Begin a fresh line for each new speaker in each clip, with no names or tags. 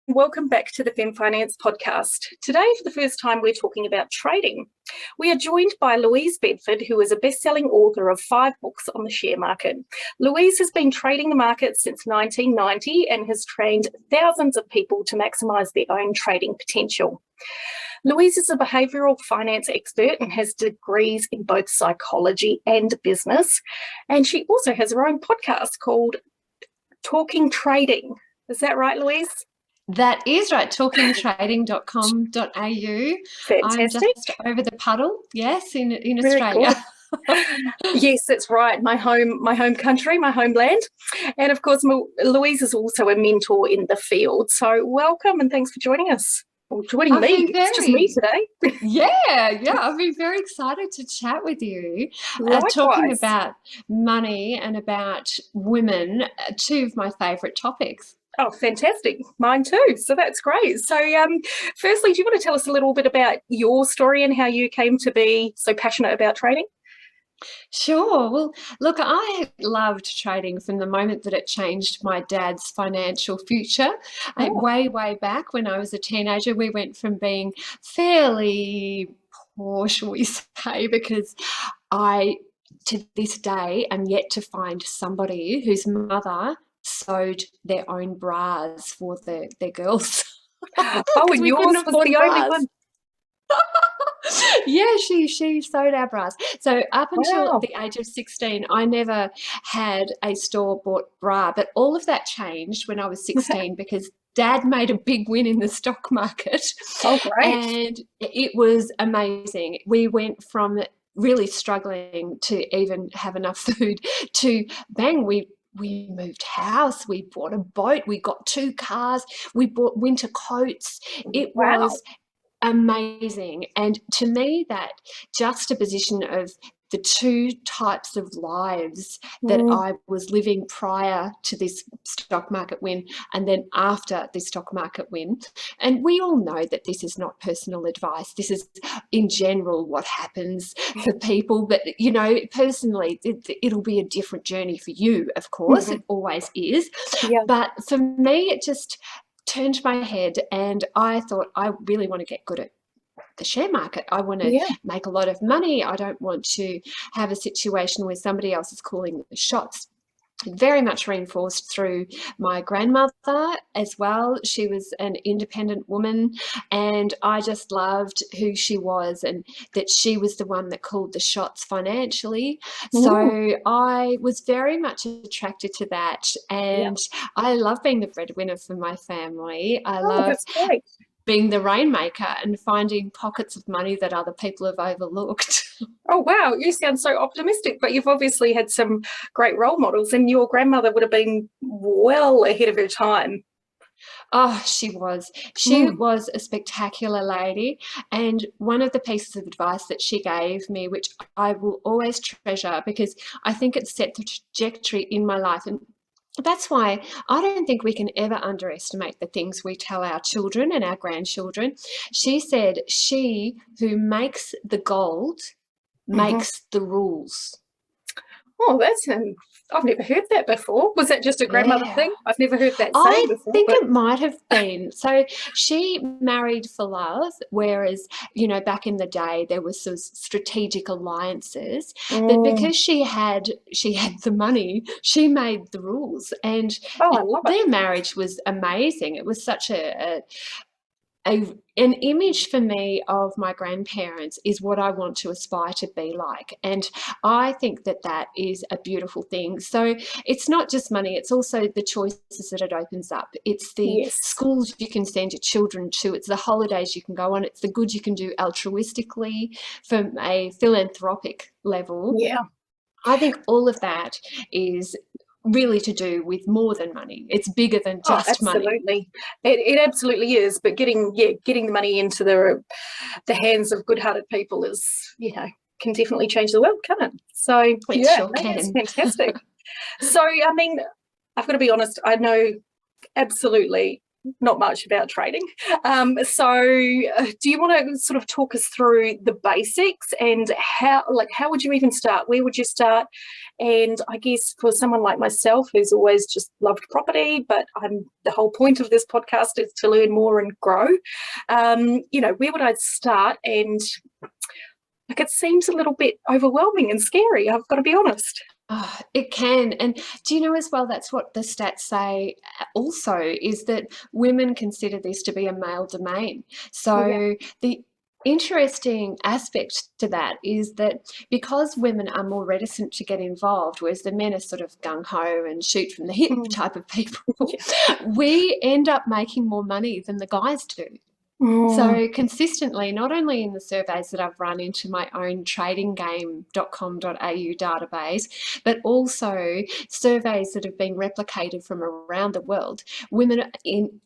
Welcome back to the Femme Finance podcast. Today, for the first time, we're talking about trading. We are joined by Louise Bedford, who is a best-selling author of 5 books on the share market. Louise has been trading the market since 1990 and has trained thousands of people to maximise their own trading potential. Louise is a behavioural finance expert and has degrees in both psychology and business. And she also has her own podcast called Talking Trading. Is that right, Louise?
That is right, talkingtrading.com.au. I'm
Fantastic.
just over the puddle, yes, in Australia.
Yes, that's right. My home country, my homeland. And of course, Louise is also a mentor in the field. So welcome and thanks for joining us. Or joining me. It's just me today.
Yeah, I've been very excited to chat with you. Talking about money and about women, 2 of my favourite topics.
Oh, fantastic. Mine too. So that's great. So firstly, do you want to tell us a little bit about your story and how you came to be so passionate about trading?
Sure. Well, look, I loved trading from the moment that it changed my dad's financial future. Way back when I was a teenager, we went from being fairly poor, shall we say, because to this day, am yet to find somebody whose mother sewed their own bras for their girls.
Oh, and yours was the only one.
Yeah, she sewed our bras. So up until the age of 16, I never had a store-bought bra. But all of that changed when I was 16 because Dad made a big win in the stock market.
Oh, great.
And it was amazing. We went from really struggling to even have enough food to bang, we moved house, we bought a boat, we got 2 cars, we bought winter coats. It was amazing. And to me, that juxtaposition of the 2 types of lives that I was living prior to this stock market win and then after this stock market win. And we all know that this is not personal advice. This is in general what happens for people. But, you know, personally, it'll be a different journey for you, of course. It always is.
Yeah.
But for me, it just turned my head and I thought, I really want to get good at the share market. I want to make a lot of money. I don't want to have a situation where somebody else is calling the shots. Very much reinforced through my grandmother as well. She was an independent woman and I just loved who she was and that she was the one that called the shots financially. So I was very much attracted to that and I love being the breadwinner for my family. I love being the rainmaker and finding pockets of money that other people have overlooked.
Oh, wow. You sound so optimistic, but you've obviously had some great role models and your grandmother would have been well ahead of her time.
Oh, she was. She was a spectacular lady. And one of the pieces of advice that she gave me, which I will always treasure because I think it set the trajectory in my life. And that's why I don't think we can ever underestimate the things we tell our children and our grandchildren. She said, she who makes the gold makes the rules.
Oh, I've never heard that before. Was that just a grandmother thing? I've never heard that saying before.
I think it might have been. So she married for love, whereas, you know, back in the day there was some strategic alliances. But because she had the money, she made the rules. And their marriage was amazing. It was such an image for me of my grandparents is what I want to aspire to be like. And I think that that is a beautiful thing. So it's not just money, it's also the choices that it opens up. It's the schools you can send your children to, it's the holidays you can go on, it's the good you can do altruistically from a philanthropic level.
Yeah.
I think all of that is really to do with more than money. It's bigger than just money.
Absolutely. It absolutely is. But getting the money into the hands of good-hearted people is, you know, can definitely change the world, can't it? So that's fantastic. So I mean, I've got to be honest, I know absolutely not much about trading. Do you want to sort of talk us through the basics and how would you even start? Where would you start? And I guess for someone like myself who's always just loved property, but the whole point of this podcast is to learn more and grow. Where would I start? And it seems a little bit overwhelming and scary, I've got to be honest.
Oh, it can. And do you know as well, that's what the stats say also, is that women consider this to be a male domain. So the interesting aspect to that is that because women are more reticent to get involved, whereas the men are sort of gung-ho and shoot from the hip type of people, we end up making more money than the guys do. So consistently, not only in the surveys that I've run into my own tradinggame.com.au database, but also surveys that have been replicated from around the world, women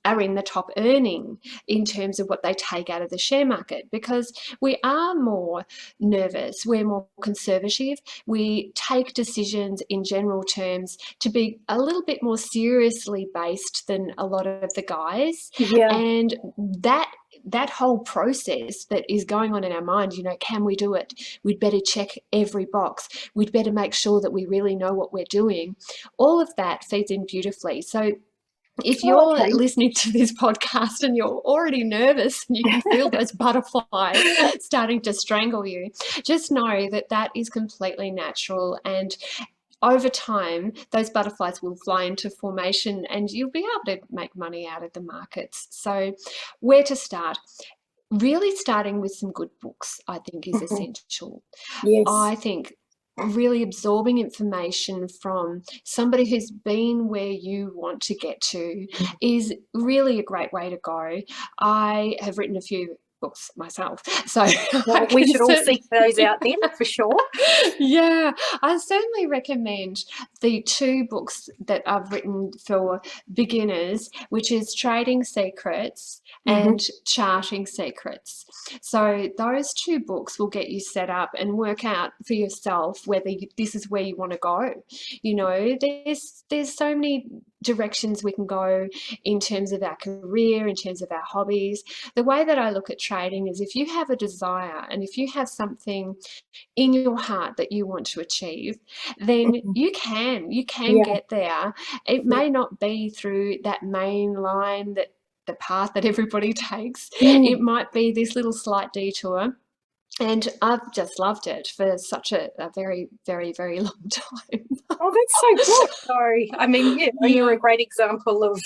are in the top earning in terms of what they take out of the share market, because we are more nervous, we're more conservative, we take decisions in general terms to be a little bit more seriously based than a lot of the guys. And that whole process that is going on in our mind, can we do it? We'd better check every box. We'd better make sure that we really know what we're doing. All of that feeds in beautifully. So if you're listening to this podcast and you're already nervous and you can feel those butterflies starting to strangle you, just know that that is completely natural, and over time, those butterflies will fly into formation and you'll be able to make money out of the markets. So where to start? Really starting with some good books, I think, is essential. I think really absorbing information from somebody who's been where you want to get to is really a great way to go. I have written a few books myself, so
we should all seek those out then for sure.
Yeah, I certainly recommend the two books that I've written for beginners, which is Trading Secrets and Charting Secrets. So those two books will get you set up and work out for yourself whether this is where you want to go. There's so many directions we can go in terms of our career, in terms of our hobbies. The way that I look at trading is, if you have a desire and if you have something in your heart that you want to achieve, then you can get there. It may not be through that main line, that the path that everybody takes. It might be this little slight detour. And I've just loved it for such a very, very, very long time.
Oh, that's so good. Sorry. I mean, you're a great example of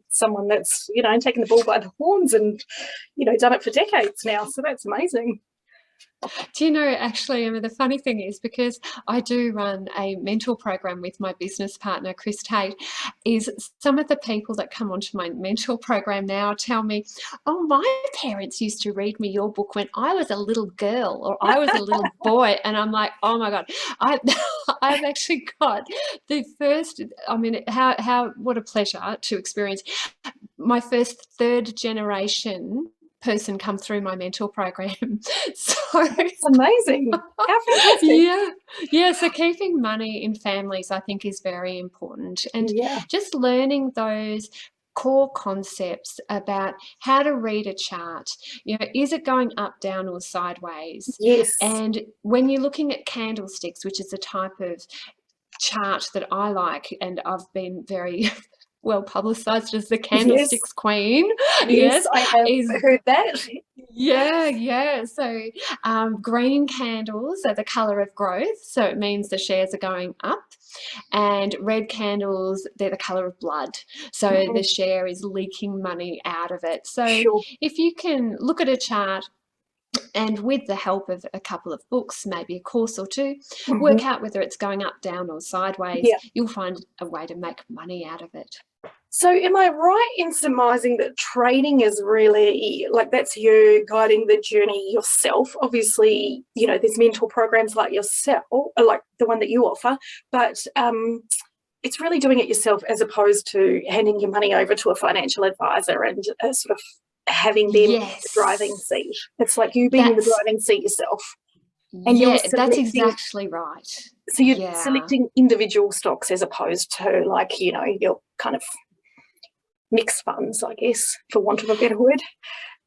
someone that's, taken the bull by the horns and, done it for decades now. So that's amazing.
Do you know, actually, Emma, the funny thing is, because I do run a mentor program with my business partner, Chris Tate, is some of the people that come onto my mentor program now tell me, oh, my parents used to read me your book when I was a little girl or I was a little boy. And I'm like, oh my God, I've actually got the first, what a pleasure to experience my first third generation person come through my mentor program. So
it's amazing. How fantastic.
Yeah. So keeping money in families, I think, is very important, and just learning those core concepts about how to read a chart. Is it going up, down, or sideways?
Yes.
And when you're looking at candlesticks, which is a type of chart that I like, and I've been very well publicised as the candlesticks queen.
Yes, I have heard that.
Yeah. So green candles are the colour of growth, so it means the shares are going up. And red candles, they're the colour of blood, so the share is leaking money out of it. So if you can look at a chart and, with the help of a couple of books, maybe a course or two, work out whether it's going up, down, or sideways, you'll find a way to make money out of it.
So am I right in surmising that trading is really, that's you guiding the journey yourself? Obviously, there's mentor programs like yourself, like the one that you offer, but it's really doing it yourself, as opposed to handing your money over to a financial advisor and sort of having them in the driving seat. It's like you being in the driving seat yourself. And
that's exactly right.
So you're selecting individual stocks as opposed to, you're kind of mixed funds, I guess, for want of a better word.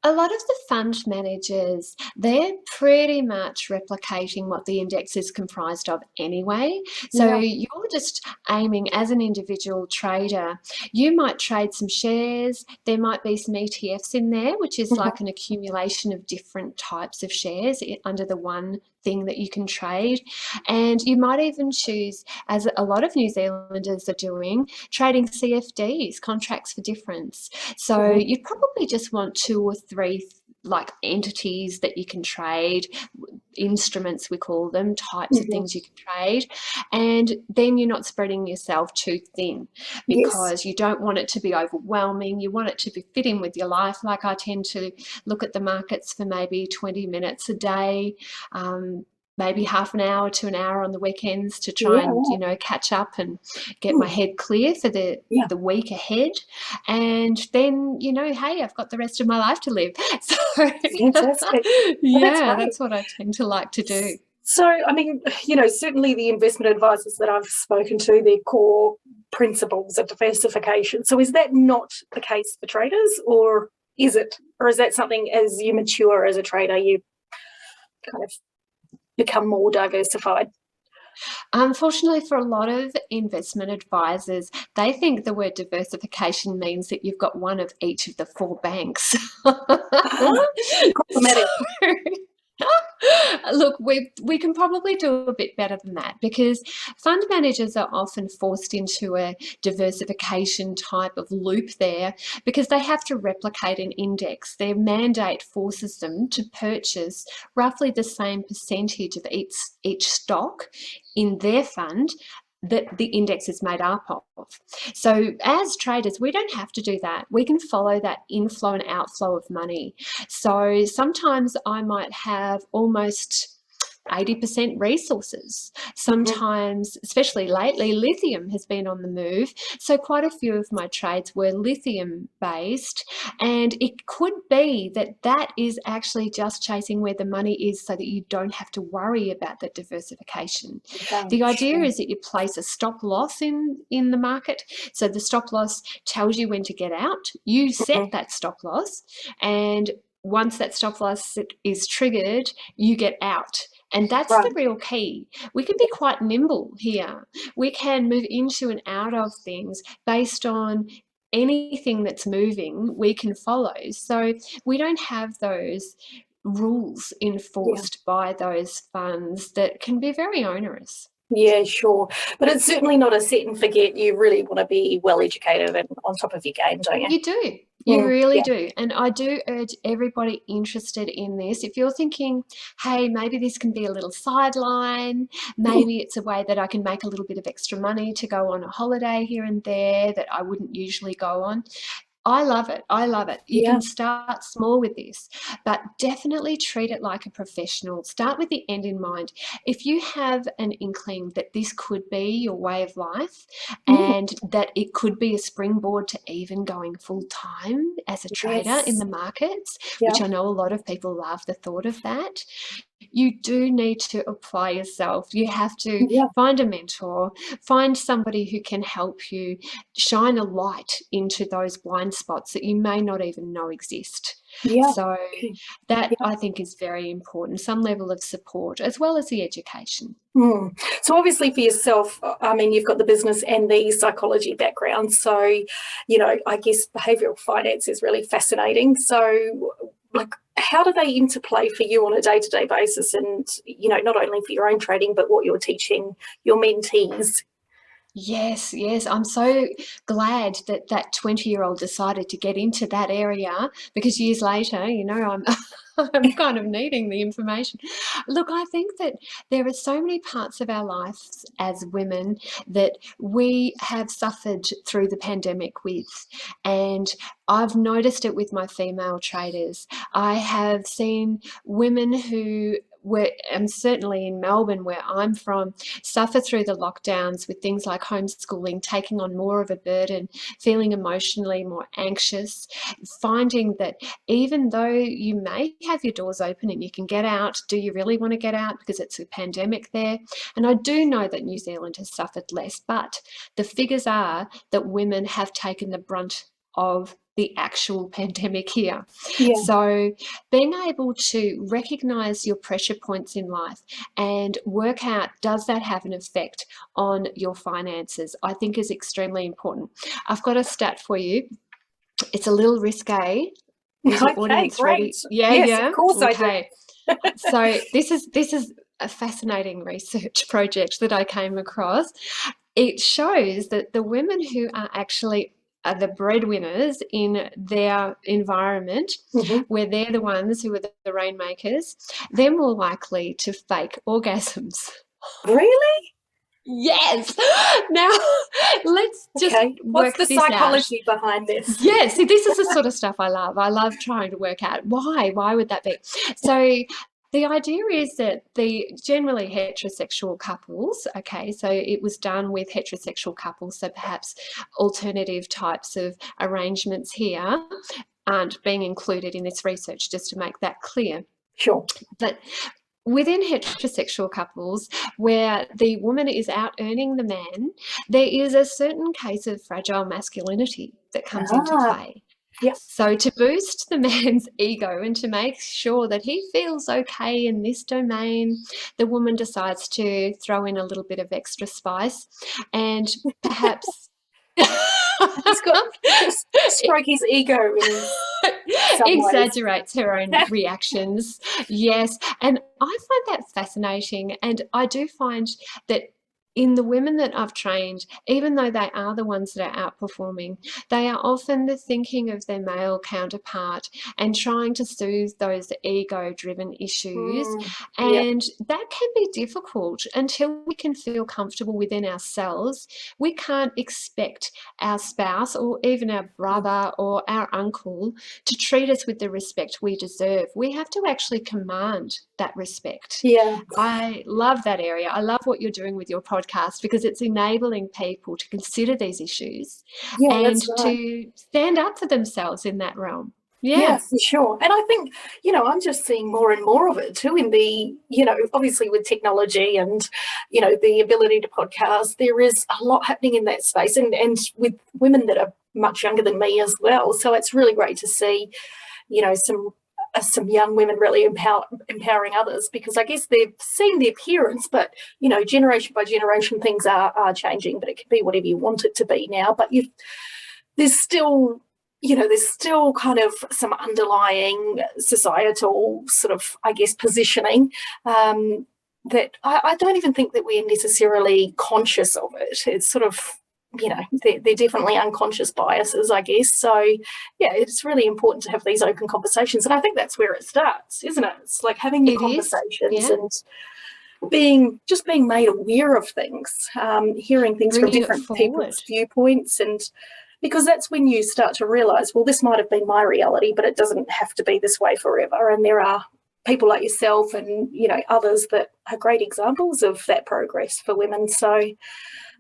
A lot of the fund managers, they're pretty much replicating what the index is comprised of anyway. So
Yeah.
you're just aiming as an individual trader. You might trade some shares. There might be some ETFs in there, which is
Mhm.
like an accumulation of different types of shares under the one thing that you can trade. And you might even choose, as a lot of New Zealanders are doing, trading CFDs, contracts for difference. So
Mhm.
you'd probably just want two or three like entities that you can trade, instruments we call them, types of
Mhm.
things you can trade, and then you're not spreading yourself too thin
Yes.
because you don't want it to be overwhelming. You want it to be fit in with your life. Like I tend to look at the markets for maybe 20 minutes a day, maybe half an hour to an hour on the weekends to try
Yeah.
and catch up and get my
Mm.
head clear for the
Yeah.
week ahead. And then hey, I've got the rest of my life to live. So
Fantastic. Well, that's
yeah,
great.
that's what I tend to like to do.
So, I mean, certainly the investment advisors that I've spoken to, their core principles of diversification. So is that not the case for traders, or is it? Or is that something as you mature as a trader, you kind of become more diversified?
Unfortunately, for a lot of investment advisors, they think the word diversification means that you've got one of each of the four banks.
Ah,
So,
problematic.
look, we can probably do a bit better than that because fund managers are often forced into a diversification type of loop there because they have to replicate an index. Their mandate forces them to purchase roughly the same percentage of each stock in their fund that the index is made up of. So as traders, we don't have to do that. We can follow that inflow and outflow of money. So sometimes I might have almost 80% resources.
Mhm.
Sometimes, especially lately, lithium has been on the move. So quite a few of my trades were lithium based. And it could be that that is actually just chasing where the money is so that you don't have to worry about the diversification.
Okay,
The idea
sure.
is that you place a stop loss in the market. So the stop loss tells you when to get out. You set
Mhm.
that stop loss, and once that stop loss is triggered, you get out. And that's the
Right.
real key. We can be quite nimble here. We can move into and out of things based on anything that's moving, we can follow. So we don't have those rules
Yeah.
enforced by those funds that can be very onerous.
Yeah, sure. But it's certainly not a set and forget. You really want to be well educated and on top of your game, don't you?
You do. You
Mm.
really
Yeah.
do. And I do urge everybody interested in this, if you're thinking, hey, maybe this can be a little sideline,
Mm.
maybe it's a way that I can make a little bit of extra money to go on a holiday here and there that I wouldn't usually go on. I love it. I love it. You
Yeah.
can start small with this, but definitely treat it like a professional. Start with the end in mind. If you have an inkling that this could be your way of life
Mm.
and that it could be a springboard to even going full time as a trader in
Yes.
the markets,
Yeah.
which I know a lot of people love the thought of that, you do need to apply yourself. You have to
Yeah.
find a mentor, find somebody who can help you shine a light into those blind spots that you may not even know exist.
Yeah.
So
Okay.
that
Yeah.
I think is very important, some level of support as well as the education.
Mm. So obviously for yourself, I mean, you've got the business and the psychology background. So, I guess behavioural finance is really fascinating. So, like, how do they interplay for you on a day-to-day basis? And, not only for your own trading, but what you're teaching your mentees?
Yes, yes. I'm so glad that that 20-year-old decided to get into that area because years later, I'm I'm kind of needing the information. Look, I think that there are so many parts of our lives as women that we have suffered through the pandemic with. And I've noticed it with my female traders. I have seen women who were, and certainly in Melbourne, where I'm from, suffer through the lockdowns with things like homeschooling, taking on more of a burden, feeling emotionally more anxious, finding that even though you may have your doors open and you can get out, do you really want to get out because it's a pandemic there? And I do know that New Zealand has suffered less, but the figures are that women have taken the brunt of the actual pandemic here.
Yeah.
So being able to recognize your pressure points in life and work out, does that have an effect on your finances, I think is extremely important. I've got a stat for you. It's a little risque. Is your
Okay,
audience
great.
ready? Yeah,
Yes, of
yeah.
course I do.
Okay. So this is a fascinating research project that I came across. It shows that the women who are actually are the breadwinners in their environment,
Mhm.
where they're the ones who are the rainmakers, they're more likely to fake orgasms.
Really?
Yes. Now, let's just
Okay. What's
work
the
this out.
psychology behind this?
Yeah, see, this is the sort of stuff I love. I love trying to work out why would that be? So the idea is that the generally heterosexual couples, okay, so it was done with heterosexual couples, so perhaps alternative types of arrangements here aren't being included in this research, just to make that clear.
Sure.
But within heterosexual couples where the woman is out earning the man, there is a certain case of fragile masculinity that comes into
Ah,
play.
yeah.
So to boost the man's ego and to make sure that he feels okay in this domain, the woman decides to throw in a little bit of extra spice and perhaps
He's got stroke his ego in some ways.
exaggerates her own reactions. Yes. And I find that fascinating. And I do find that in the women that I've trained, even though they are the ones that are outperforming, they are often the thinking of their male counterpart and trying to soothe those ego driven issues.
Yeah.
And that can be difficult until we can feel comfortable within ourselves. We can't expect our spouse or even our brother or our uncle to treat us with the respect we deserve. We have to actually command that respect.
Yeah.
I love that area. I love what you're doing with your podcast because it's enabling people to consider these issues
Yeah,
and
that's right.
to stand up for themselves in that realm.
Yeah,
Yeah,
for sure. And I think, I'm just seeing more and more of it too in the, obviously with technology and, the ability to podcast, there is a lot happening in that space and with women that are much younger than me as well. So it's really great to see, some young women really empowering others, because I guess they've seen the appearance, but, generation by generation, things are changing, but it can be whatever you want it to be now. But there's still kind of some underlying societal sort of, I guess, positioning that I don't even think that we're necessarily conscious of it. It's sort of, they're definitely unconscious biases, I guess. So, yeah, it's really important to have these open conversations. And I think that's where it starts, isn't it? It's like having the
it is.
conversations
Yeah.
and being made aware of things, hearing things from
Bringing it
different
forward.
people's viewpoints, and because that's when you start to realise, well, this might have been my reality, but it doesn't have to be this way forever. And there are people like yourself and, others that are great examples of that progress for women. So,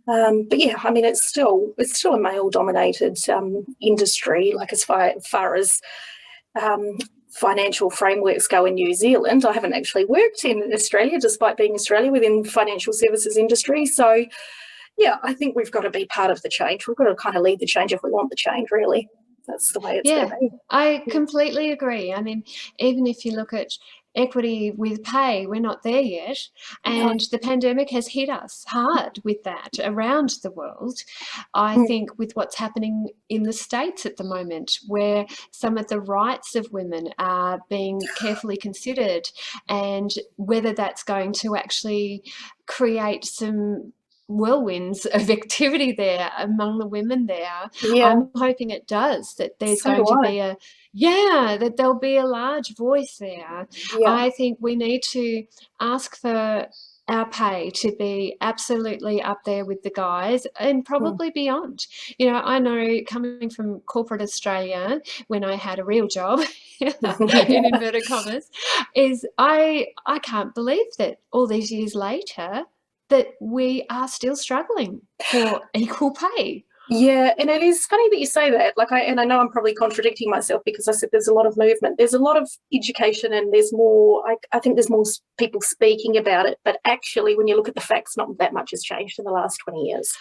but yeah, I mean, it's still a male-dominated industry, like as far as financial frameworks go in New Zealand. I haven't actually worked in Australia, despite being Australia, within the financial services industry. So, yeah, I think we've got to be part of the change. We've got to kind of lead the change if we want the change, really. That's the way it's got
Yeah,
to be.
I completely agree. I mean, even if you look at equity with pay, we're not there yet.
No.
And the pandemic has hit us hard with that around the world. I think with what's happening in the States at the moment, where some of the rights of women are being carefully considered, and whether that's going to actually create some whirlwinds of activity there among the women there.
Yeah,
I'm hoping it does, that there's
so
going
do
to
I.
be that there'll be a large voice there.
Yeah.
I think we need to ask for our pay to be absolutely up there with the guys and probably beyond. I know, coming from corporate Australia, when I had a real job, in inverted commas, is I can't believe that all these years later that we are still struggling for equal pay.
Yeah, and it is funny that you say that. I know I'm probably contradicting myself, because I said there's a lot of movement, there's a lot of education, and there's more. I think there's more people speaking about it. But actually, when you look at the facts, not that much has changed in the last 20 years.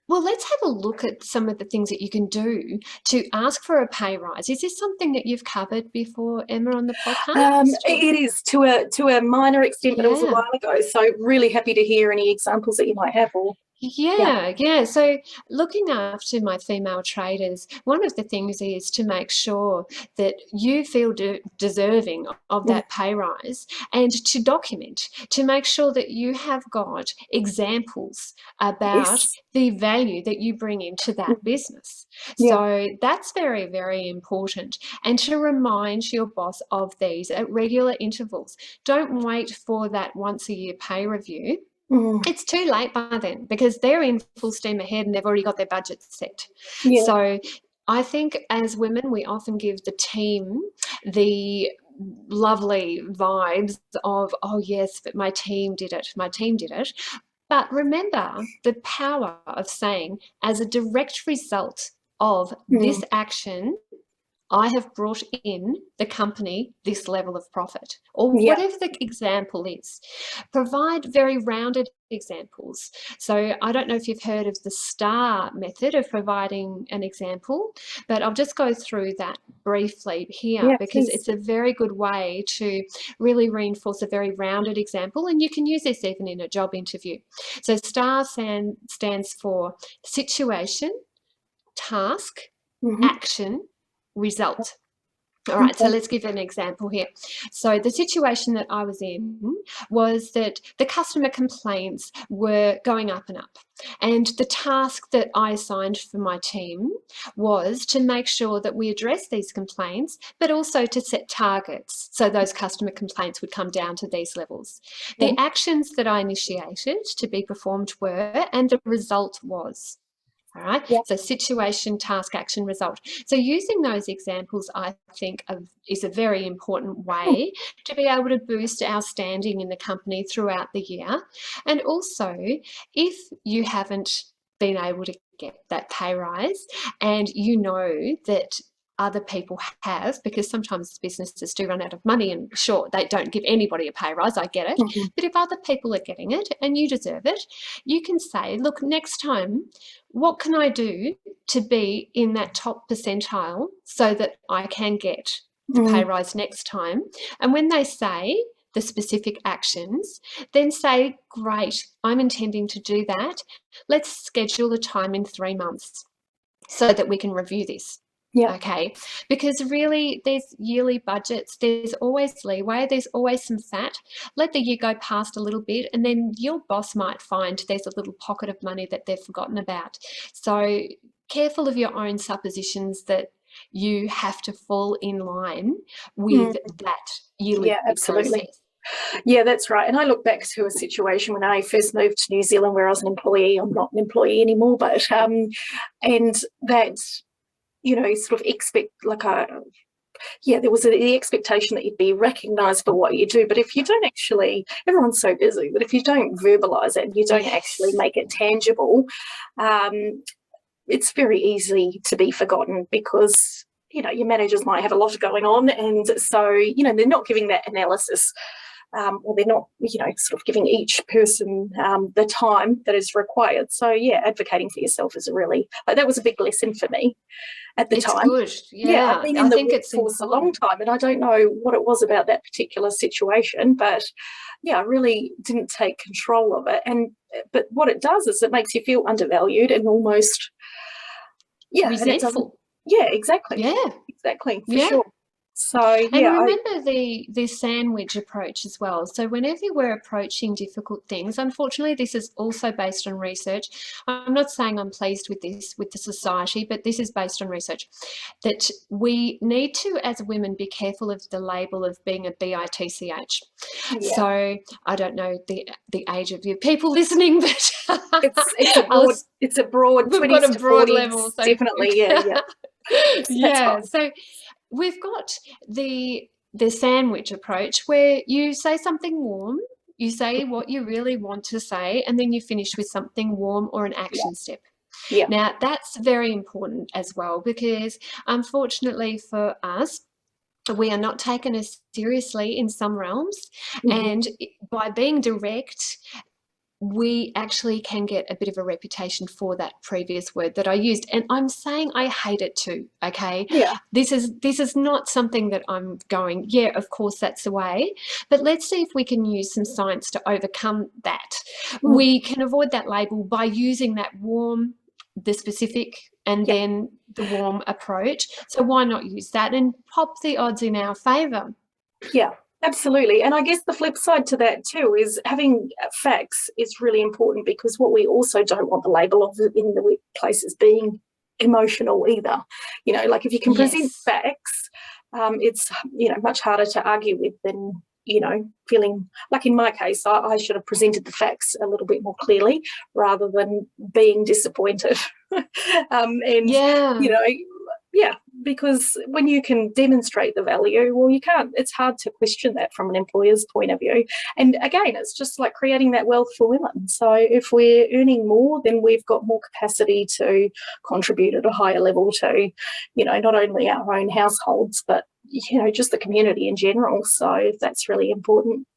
Well, let's have a look at some of the things that you can do to ask for a pay rise. Is this something that you've covered before, Emma, on the podcast?
It is to a minor extent, but it was a
Yeah.
while ago. So really happy to hear any examples that you might have. Or yeah,
Yeah. So looking after my female traders, one of the things is to make sure that you feel deserving of
mm,
that pay rise, and to document, to make sure that you have got examples about
yes,
the value that you bring into that
mm,
business.
yeah,
So that's very, very important. And to remind your boss of these at regular intervals. Don't wait for that once a year pay review.
mm,
It's too late by then because they're in full steam ahead and they've already got their budget set.
yeah,
So I think as women, we often give the team the lovely vibes of, oh, yes, but my team did it, my team did it. But remember the power of saying, as a direct result of
mm,
this action, I have brought in the company this level of profit, or
yeah,
whatever the example is. Provide very rounded examples. So I don't know if you've heard of the STAR method of providing an example, but I'll just go through that briefly here
yeah,
because
please.
it's a very good way to really reinforce a very rounded example, and you can use this even in a job interview. So STAR stands for situation, task,
Hmm.
action, result. All right, so
Okay.
let's give an example here. So the situation that I was in was that the customer complaints were going up and up. And the task that I assigned for my team was to make sure that we address these complaints, but also to set targets so those customer complaints would come down to these levels.
Yeah,
The actions that I initiated to be performed were, and the result was. All right.
yeah,
So situation, task, action, result. So using those examples, I think, is a very important
mm,
way to be able to boost our standing in the company throughout the year. And also, if you haven't been able to get that pay rise and you know that other people have, because sometimes businesses do run out of money, and sure, they don't give anybody a pay rise, I get it.
mhm,
But if other people are getting it and you deserve it, you can say, look, next time, what can I do to be in that top percentile so that I can get the pay
mm,
rise next time? And when they say the specific actions, then say, great, I'm intending to do that. Let's schedule a time in 3 months so that we can review this.
yeah,
Okay, because really there's yearly budgets, there's always leeway, there's always some fat. Let the year go past a little bit, and then your boss might find there's a little pocket of money that they've forgotten about. So careful of your own suppositions that you have to fall in line with
mm,
that yearly
yeah, absolutely.
process.
Yeah, that's right. And I look back to a situation when I first moved to New Zealand where I was an employee. I'm not an employee anymore, but and that, sort of expect like a yeah, there was the expectation that you'd be recognised for what you do. But if you don't actually, everyone's so busy, but if you don't verbalise it and you don't actually
Yes.
make it tangible, um, it's very easy to be forgotten because your managers might have a lot going on, and so they're not giving that analysis, or they're not sort of giving each person the time that is required. So yeah, advocating for yourself is that was a big lesson for me at the
It's
time.
good.
Yeah, I've
Yeah,
been in
I
the
think it's
workforce a long
important.
time and I don't know what it was about that particular situation, but yeah, I really didn't take control of it. But what it does is it makes you feel undervalued and almost, yeah, and it doesn't,
Resentful.
yeah, exactly,
Yeah,
exactly, for
yeah.
sure. So
And
yeah,
remember the sandwich approach as well. So whenever we're approaching difficult things, unfortunately, this is also based on research. I'm not saying I'm pleased with this with the society, but this is based on research that we need to, as women, be careful of the label of being a bitch.
yeah,
So I don't know the age of you people listening, but
it's a
I
broad
was,
it's a broad
we've got
20s
a
to
broad
40s,
level. So
definitely. Yeah, yeah, that's
yeah.
fine.
So we've got the sandwich approach where you say something warm, you say what you really want to say, and then you finish with something warm or an
Yeah,
action step.
yeah,
Now, that's very important as well because unfortunately for us, we are not taken as seriously in some realms.
mhm,
And by being direct, we actually can get a bit of a reputation for that previous word that I used. And I'm saying I hate it too, okay?
Yeah.
This is not something that I'm going, yeah, of course that's the way. But let's see if we can use some science to overcome that.
Mm.
We can avoid that label by using that warm, the specific, and
Yeah.
then the warm approach. So why not use that and pop the odds in our favour?
Yeah, absolutely. And I guess the flip side to that too is having facts is really important, because what we also don't want the label of in the workplace is being emotional either. You know, like if you can present
Yes.
facts, it's, you know, much harder to argue with than, you know, feeling like in my case, I should have presented the facts a little bit more clearly rather than being disappointed. And, you
Yeah.
know, yeah, because when you can demonstrate the value, well, you can't, it's hard to question that from an employer's point of view. And again, it's just like creating that wealth for women. So if we're earning more, then we've got more capacity to contribute at a higher level to, you know, not only our own households, but, you know, just the community in general. So that's really important.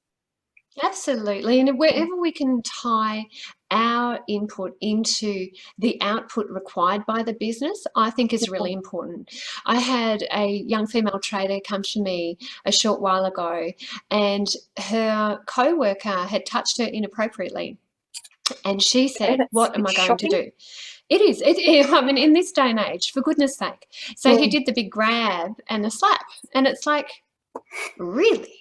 Absolutely. And wherever we can tie our input into the output required by the business, I think is really important. I had a young female trader come to me a short while ago, and her co-worker had touched her inappropriately. And she
Okay,
said,
that's
"What
a
am
bit
I going to
shocking.
do?" I mean, in this day and age, for goodness sake. So he
Mm.
did the big grab and a slap. And it's like, really?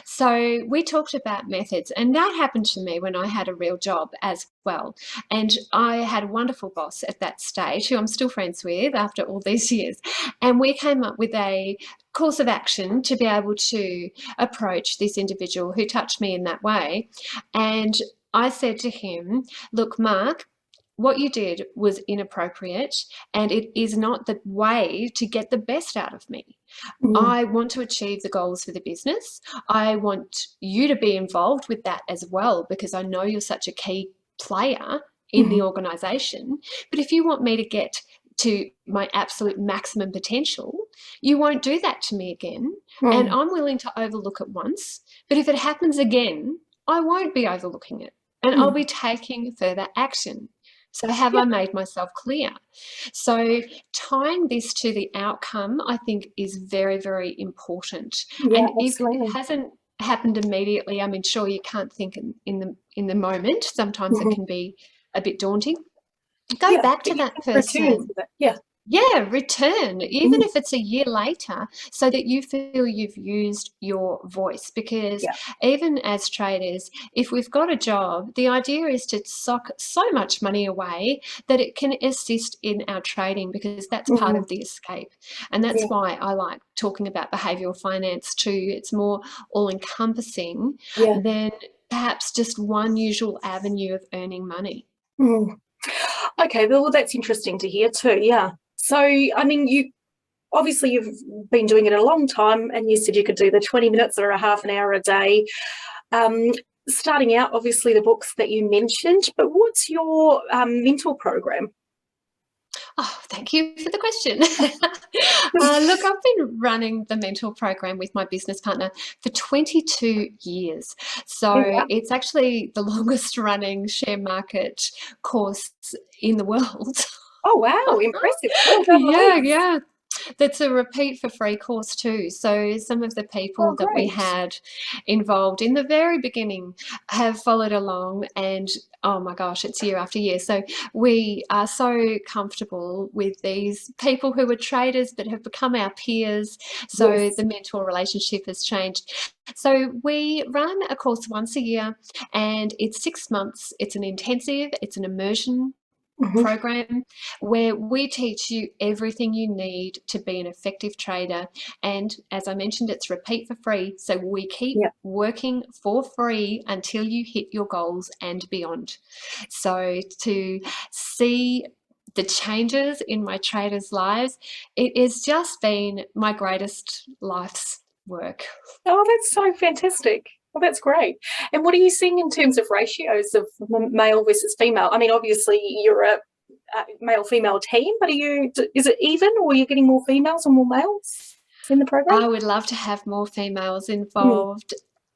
So we talked about methods, and that happened to me when I had a real job as well. And I had a wonderful boss at that stage who I'm still friends with after all these years. And we came up with a course of action to be able to approach this individual who touched me in that way. And I said to him, "Look, Mark, what you did was inappropriate, and it is not the way to get the best out of me.
Mm.
I want to achieve the goals for the business. I want you to be involved with that as well, because I know you're such a key player in the
Mm.
organization. But if you want me to get to my absolute maximum potential, you won't do that to me again. And
Mm.
I'm willing to overlook it once. But if it happens again, I won't be overlooking it, and I'll
Mm.
be taking further action. So have I
Yep.
made myself clear?" So tying this to the outcome, I think, is very, very important.
Yeah,
And if it
absolutely.
hasn't happened immediately, I mean, sure, you can't think in the moment. Sometimes it
Mhm.
can be a bit daunting. Go
Yeah,
back
but
to
you
that
can return
person.
to that. Yeah.
Yeah, return, even
Mm.
if it's a year later, so that you feel you've used your voice. Because
Yeah.
even as traders, if we've got a job, the idea is to sock so much money away that it can assist in our trading, because that's part
Mhm.
of the escape. And that's
Yeah.
why I like talking about behavioral finance too. It's more all encompassing
Yeah.
than perhaps just one usual avenue of earning money.
Mm. Okay, well, that's interesting to hear too. Yeah. So, I mean, you obviously you've been doing it a long time, and you said you could do the 20 minutes or a half an hour a day. Um, Starting out, obviously, the books that you mentioned, but what's your mentor program?
Oh, thank you for the question. Look, I've been running the mentor program with my business partner for 22 years.
Oh,
So
wow.
it's actually the longest running share market course in the world.
Oh, wow. Impressive. Well done,
Yeah,
Louise.
yeah. That's a repeat for free course too. So some of the
Oh,
people that we
great.
had involved in the very beginning have followed along, and oh my gosh, it's year after year. So we are so comfortable with these people who were traders but have become our peers. So
Yes.
the mentor relationship has changed. So we run a course once a year, and it's 6 months. It's an intensive, it's an immersion
Mhm.
program where we teach you everything you need to be an effective trader. And as I mentioned, it's repeat for free. So we keep
Yeah.
working for free until you hit your goals and beyond. So to see the changes in my traders' lives, it has just been my greatest life's work.
Oh, that's so fantastic. Well, that's great. And what are you seeing in terms of ratios of male versus female? I mean, obviously you're a male-female team, but is it even, or are you getting more females or more males in the program?
I would love to have more females
Mm.
involved.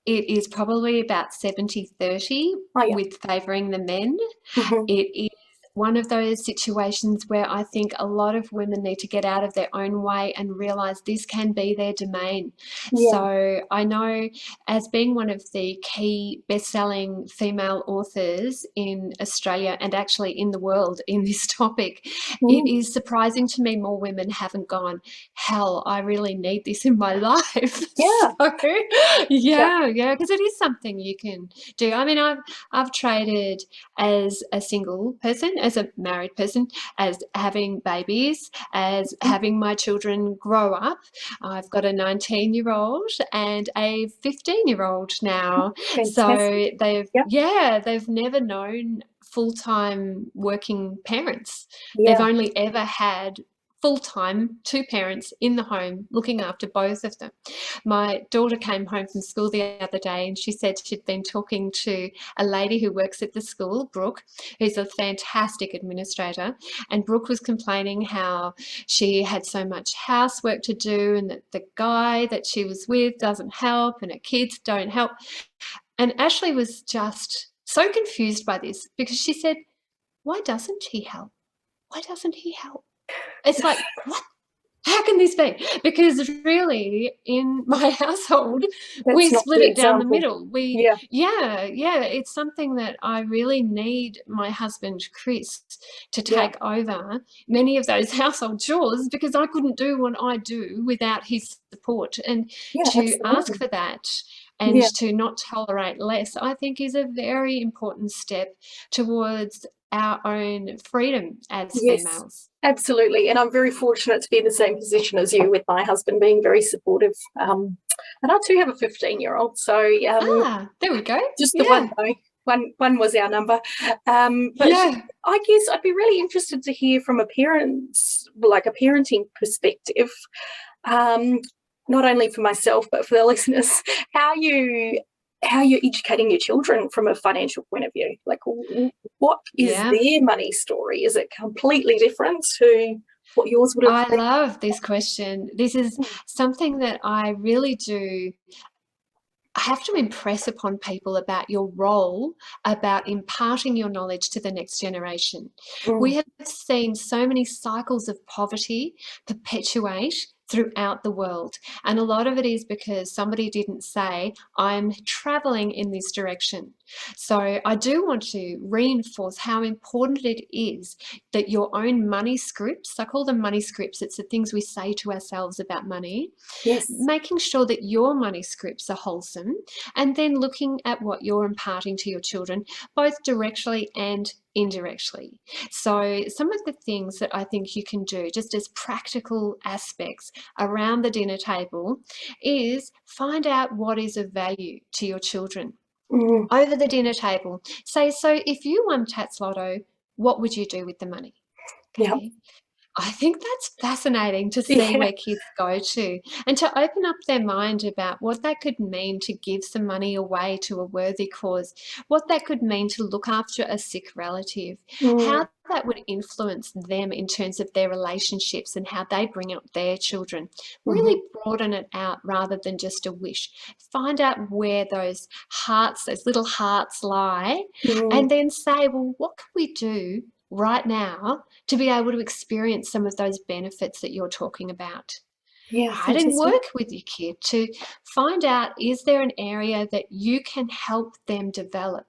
it is probably about 70-30
Oh, yeah.
with favouring the men.
Hmm.
It is one of those situations where I think a lot of women need to get out of their own way and realise this can be their domain.
Yeah.
So I know, as being one of the key best-selling female authors in Australia and actually in the world in this topic, it
Mm.
is surprising to me more women haven't gone, hell, I really need this in my life.
Yeah.
So
Yeah.
yeah, because it is something you can do. I mean, I've traded as a single person, as a married person, as having babies, as
Mhm.
having my children grow up. I've got a 19-year-old and a 15-year-old now.
Fantastic.
So
Yeah.
they've never known full-time working parents. They've
Yeah.
only ever had full-time two parents in the home looking after both of them. My daughter came home from school the other day and she said she'd been talking to a lady who works at the school, Brooke, who's a fantastic administrator. And Brooke was complaining how she had so much housework to do and that the guy that she was with doesn't help and her kids don't help. And Ashley was just so confused by this because she said, why doesn't he help? Why doesn't he help? It's like, what? How can this be? Because really, in my household,
That's
we
not
split
the
it down the
example.
middle.
Yeah.
Yeah, it's something that I really need my husband, Chris, to
Yeah.
take over many of those household chores because I couldn't do what I do without his support. And
Yeah.
to ask
Absolutely.
for that and
Yeah.
to not tolerate less, I think is a very important step towards our own freedom as
Yes.
females.
Absolutely. And I'm very fortunate to be in the same position as you, with my husband being very supportive. And I too have a 15-year-old. So
There we go.
just the one
Yeah.
though. One was our number. But
Yeah.
I guess I'd be really interested to hear from a parent's, like a parenting perspective, um, not only for myself but for the listeners, how you're educating your children from a financial point of view. Like, what is
Yeah.
their money story? Is it completely different to what yours would have
I
been?
love this question. This is something that I really do. I have to impress upon people about your role, about imparting your knowledge to the next generation. We
Mm,
have seen so many cycles of poverty perpetuate throughout the world. And a lot of it is because somebody didn't say, I'm traveling in this direction. So I do want to reinforce how important it is that your own money scripts, I call them money scripts, it's the things we say to ourselves about money,
yes.
making sure that your money scripts are wholesome, and then looking at what you're imparting to your children, both directly and indirectly. So some of the things that I think you can do just as practical aspects around the dinner table is find out what is of value to your children.
Mm,
Over the dinner table, say, so if you won Tats Lotto, what would you do with the money?
yeah.
Okay. I think that's fascinating to see
Yeah.
where kids go to and to open up their mind about what that could mean to give some money away to a worthy cause, what that could mean to look after a sick relative,
Mm,
how that would influence them in terms of their relationships and how they bring up their children.
mhm,
Really broaden it out rather than just a wish. Find out where those hearts, those little hearts lie,
mm,
and then say, well, what can we do right now to be able to experience some of those benefits that you're talking about?
yeah.
Hide and
Fantastic.
work with your kid to find out, is there an area that you can help them develop?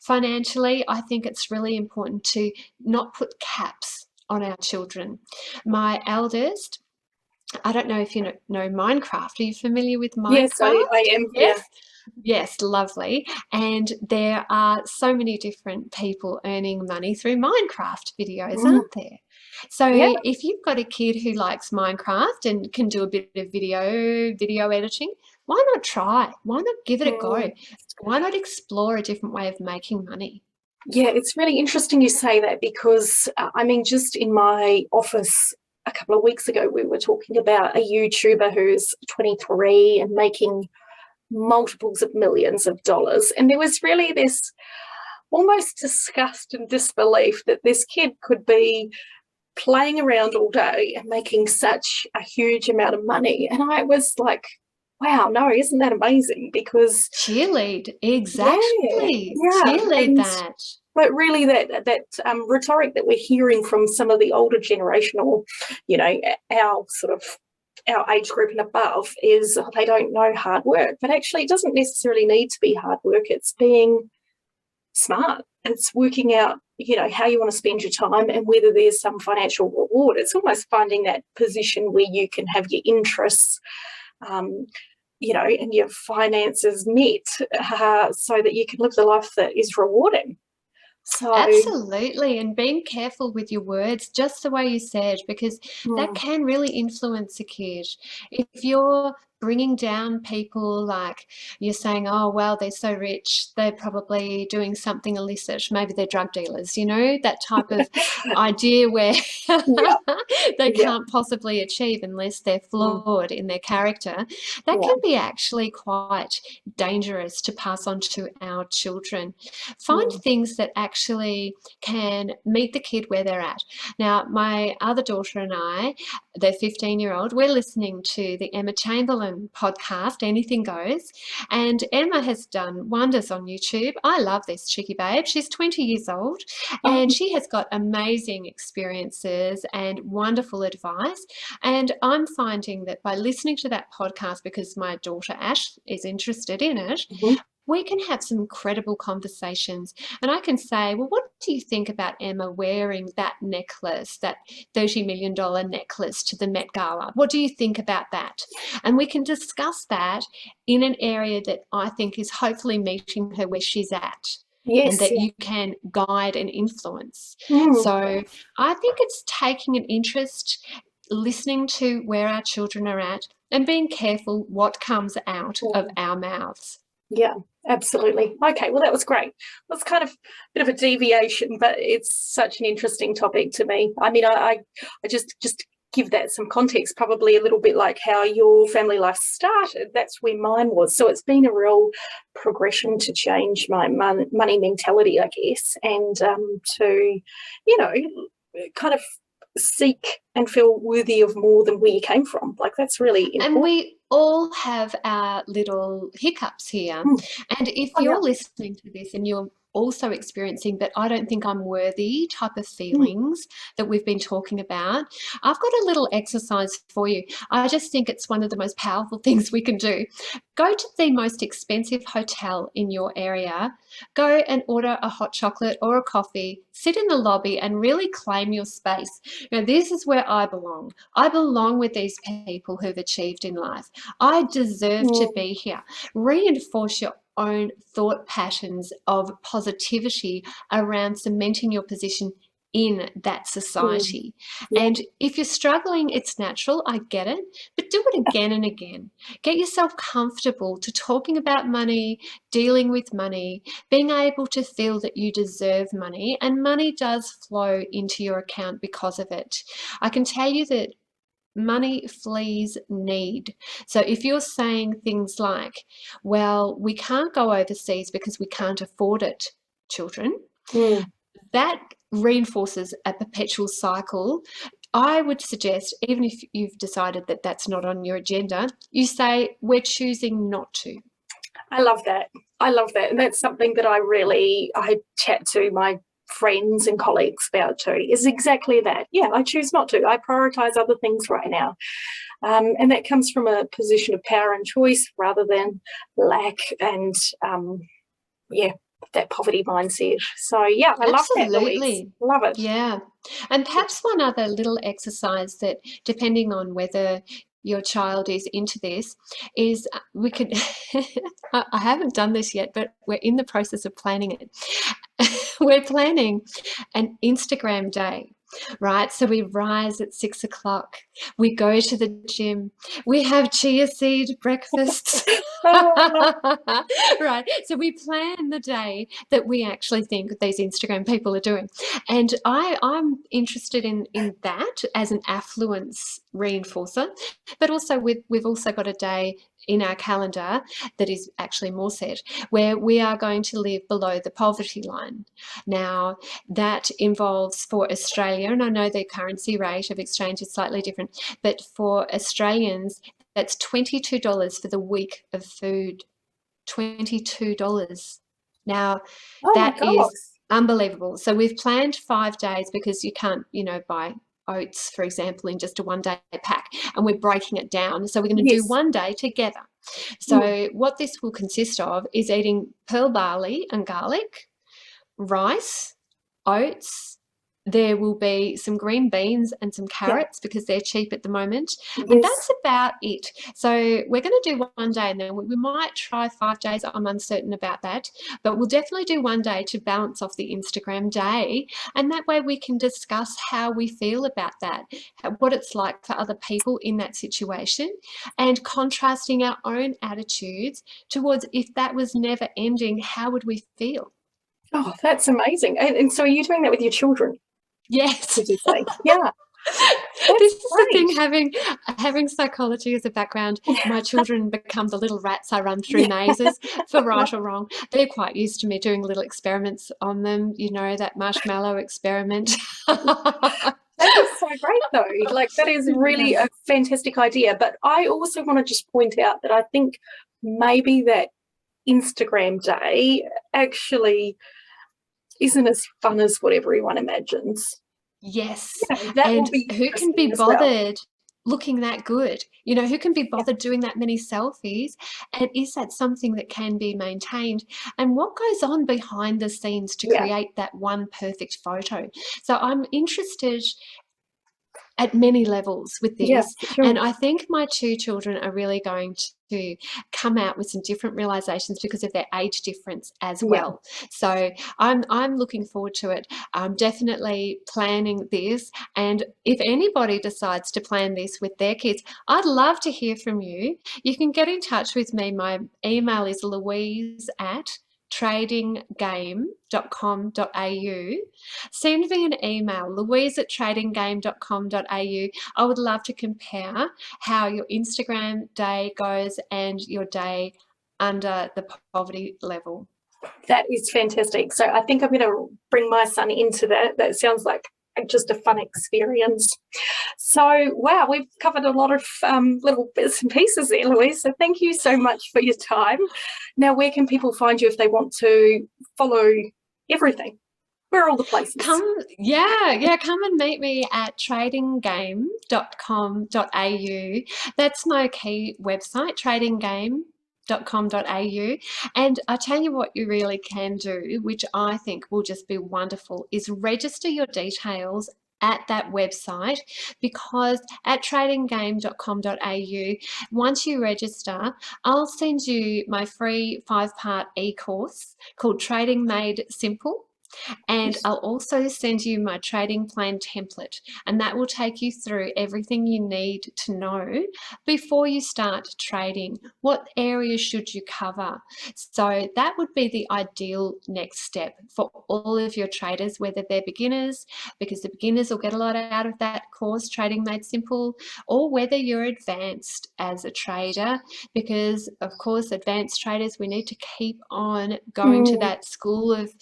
Financially, I think it's really important to not put caps on our children. My eldest, I don't know if you know Minecraft. Are you familiar with
Yes, I
Minecraft?
am.
Yes?
Yeah.
Yes, lovely. And there are so many different people earning money through Minecraft videos,
Mm,
aren't there? So
yeah.
if you've got a kid who likes Minecraft and can do a bit of video editing, why not try? Why not give it a go?
Mm.
Why not explore a different way of making money?
Yeah, it's really interesting you say that because, I mean, just in my office a couple of weeks ago, we were talking about a YouTuber who's 23 and making multiples of millions of dollars. And there was really this almost disgust and disbelief that this kid could be playing around all day and making such a huge amount of money. And I was like, Wow, no, isn't that amazing? Because
Cheerlead,
yeah,
exactly.
yeah,
Cheerlead
and
that.
but really that rhetoric that we're hearing from some of the older generation, or our sort of our age group and above, is they don't know hard work. But actually, it doesn't necessarily need to be hard work. It's being smart. It's working out, how you want to spend your time and whether there's some financial reward. It's almost finding that position where you can have your interests, um, and your finances met, so that you can live the life that is rewarding. So,
Absolutely, and being careful with your words, just the way you said, because that
mm,
can really influence a kid. If you're bringing down people, like you're saying, oh, well, they're so rich, they're probably doing something illicit, maybe they're drug dealers, that type of idea where
yeah,
they
yeah,
can't possibly achieve unless they're
mm,
flawed in their character, that
yeah,
can be actually quite dangerous to pass on to our children. Find
mm,
things that actually can meet the kid where they're at. Now, my other daughter and I, the 15-year-old, we're listening to the Emma Chamberlain podcast, Anything Goes, and Emma has done wonders on YouTube. I love this cheeky babe. She's 20 years old, and
oh,
she has got amazing experiences and wonderful advice. And I'm finding that by listening to that podcast, because my daughter Ash is interested in it,
mhm,
we can have some incredible conversations. And I can say, well, what do you think about Emma wearing that necklace, that $30 million necklace to the Met Gala? What do you think about that? And we can discuss that in an area that I think is hopefully meeting her where she's at, and
yes,
that
yeah,
you can guide and influence.
mm,
So I think it's taking an interest, listening to where our children are at, and being careful what comes out of
mm,
our mouths.
yeah, absolutely. Okay, well, that was great. That's kind of a bit of a deviation, but it's such an interesting topic to me. I mean, I just give that some context, probably a little bit like how your family life started. That's where mine was. So it's been a real progression to change my money mentality, I guess, and to, you know, kind of seek and feel worthy of more than where you came from. Like, that's really
And
important.
we all have our little hiccups here.
Mm.
And if
Oh, yeah.
you're listening to this and you're also experiencing, but I don't think I'm worthy type of
Mm.
feelings that we've been talking about, I've got a little exercise for you. I just think it's one of the most powerful things we can do. Go to the most expensive hotel in your area, go and order a hot chocolate or a coffee, sit in the lobby and really claim your space. Now, this is where I belong. I belong with these people who've achieved in life. I deserve to
Mm.
be here. Reinforce your own thought patterns of positivity around cementing your position in that
Mm.
society.
Yeah.
And if you're struggling, it's natural, I get it, but do it again and again. Get yourself comfortable to talking about money, dealing with money, being able to feel that you deserve money, and money does flow into your account because of it. I can tell you that money flees need. So if you're saying things like, well, we can't go overseas because we can't afford it, children,
Mm.
that reinforces a perpetual cycle. I would suggest, even if you've decided that that's not on your agenda, you say, we're choosing not to.
I love that. I love that. And that's something that I chat to my friends and colleagues about too, is exactly that. Yeah, I choose not to. I prioritize other things right now. And that comes from a position of power and choice rather than lack and, yeah, that poverty mindset. So, yeah, I love that, Louise.
Absolutely.
Love it.
Yeah. And perhaps one other little exercise that, depending on whether your child is into this, is we could, I haven't done this yet, but we're in the process of planning it. We're planning an Instagram day, right? So we rise at 6 o'clock, we go to the gym, we have chia seed breakfasts.
Oh,
Right. So we plan the day that we actually think these Instagram people are doing. And I'm interested in that as an affluence reinforcer, but also we've also got a day in our calendar that is actually more set, where we are going to live below the poverty line. Now, that involves for Australia, and I know the currency rate of exchange is slightly different, but for Australians, That's $22 for the week of food. $22. Now,
Oh my
that
gosh.
is unbelievable. So we've planned 5 days because you can't, buy oats, for example, in just a 1-day pack, and we're breaking it down. So we're going to do
Yes.
1 day together.
Mm.
So what this will consist of is eating pearl barley and garlic, rice, oats. There will be some green beans and some
Yeah.
carrots because they're cheap at the moment. And
Yes.
that's about it. So we're going to do 1 day, and then we might try 5 days. I'm uncertain about that. But we'll definitely do 1 day to balance off the Instagram day. And that way we can discuss how we feel about that, what it's like for other people in that situation, and contrasting our own attitudes towards if that was never ending, how would we feel?
Oh, that's amazing. And so are you doing that with your children,
Yes.
did you say? Yeah, that's
This is the
great.
thing, having psychology as a background, my children become the little rats I run through
Yeah.
mazes for right or wrong. They're quite used to me doing little experiments on them, that marshmallow experiment.
That is so great, though. Like, that is really a fantastic idea. But I also want to just point out that I think maybe that Instagram day actually isn't as fun as what everyone imagines.
Yes,
Yeah, that will
and
be
who can
interesting
be
as well.
bothered looking that good? Who can be
Yeah.
bothered doing that many selfies? And is that something that can be maintained? And what goes on behind the scenes to
Yeah.
create that one perfect photo? So I'm interested at many levels with
Yeah,
this.
for sure.
And I think my 2 children are really going to come out with some different realizations because of their age difference as
Yeah.
well. So I'm looking forward to it. I'm definitely planning this. And if anybody decides to plan this with their kids, I'd love to hear from you. You can get in touch with me. My email is louise@tradinggame.com.au. Send me an email, louise@tradinggame.com.au. I would love to compare how your Instagram day goes and your day under the poverty level.
That is fantastic. So I think I'm going to bring my son into that. That sounds like just a fun experience. So, wow, we've covered a lot of little bits and pieces there, Louise. So thank you so much for your time. Now, where can people find you if they want to follow everything? Where are all the places?
Come and meet me at tradinggame.com.au. That's my key website, tradinggame.com.au. And I tell you what you really can do, which I think will just be wonderful, is register your details at that website, because at tradinggame.com.au, once you register, I'll send you my free 5-part e-course called Trading Made Simple. And I'll also send you my trading plan template, and that will take you through everything you need to know before you start trading. What areas should you cover? So that would be the ideal next step for all of your traders, whether they're beginners, because the beginners will get a lot out of that course, Trading Made Simple, or whether you're advanced as a trader, because of course, advanced traders, we need to keep on going to that school of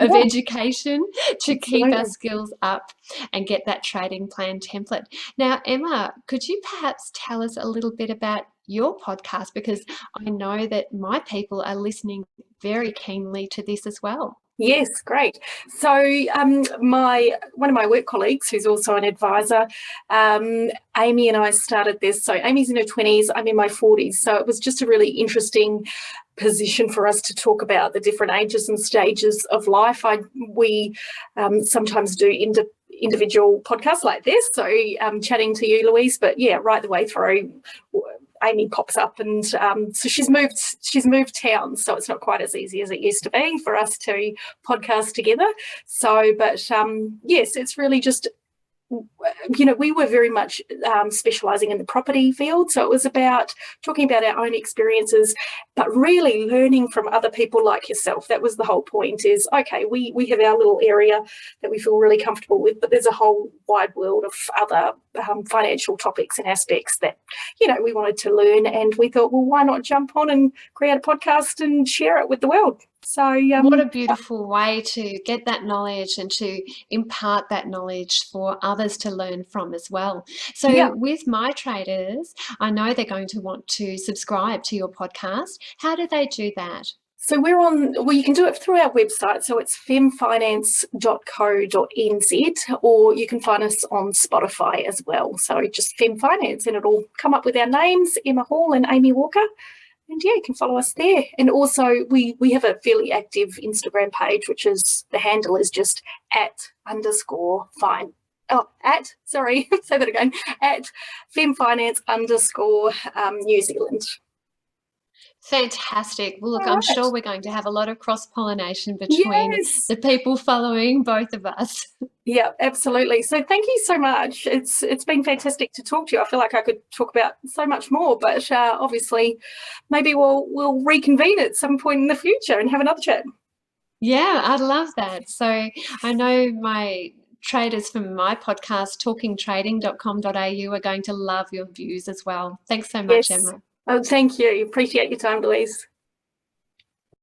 Yeah,
education to keep our
absolutely.
skills up and get that trading plan template. Now, Emma, could you perhaps tell us a little bit about your podcast? Because I know that my people are listening very keenly to this as well.
Yes, great. So one of my work colleagues, who's also an advisor, Amy and I started this. So Amy's in her 20s, I'm in my 40s. So it was just a really interesting position for us to talk about the different ages and stages of life. We sometimes do individual podcasts like this, so chatting to you, Louise, but yeah, right the way through, Amy pops up, and so she's moved town, so it's not quite as easy as it used to be for us to podcast together. So, but yes, it's really just, we were very much specialising in the property field. So it was about talking about our own experiences, but really learning from other people like yourself. That was the whole point, is, okay, we have our little area that we feel really comfortable with, but there's a whole wide world of other financial topics and aspects that, we wanted to learn, and we thought, well, why not jump on and create a podcast and share it with the world? So
what a beautiful way to get that knowledge and to impart that knowledge for others to learn from as well. So with my traders, I know they're going to want to subscribe to your podcast. How do they do that?
So you can do it through our website. So it's femmefinance.co.nz, or you can find us on Spotify as well. So just Femme Finance, and it'll come up with our names, Emma Hall and Amy Walker. And you can follow us there. And also we have a fairly active Instagram page, which is, the handle is just @_fine. Say that again, @femfinance_New Zealand.
Fantastic. Well, look, I'm sure we're going to have a lot of cross-pollination between the people following both of us.
Yeah, absolutely. So thank you so much. It's been fantastic to talk to you. I feel like I could talk about so much more, but obviously maybe we'll reconvene at some point in the future and have another chat.
Yeah, I'd love that. So I know my traders from my podcast, talkingtrading.com.au, are going to love your views as well. Thanks so much, Emma.
Oh, thank you. Appreciate your time, Louise.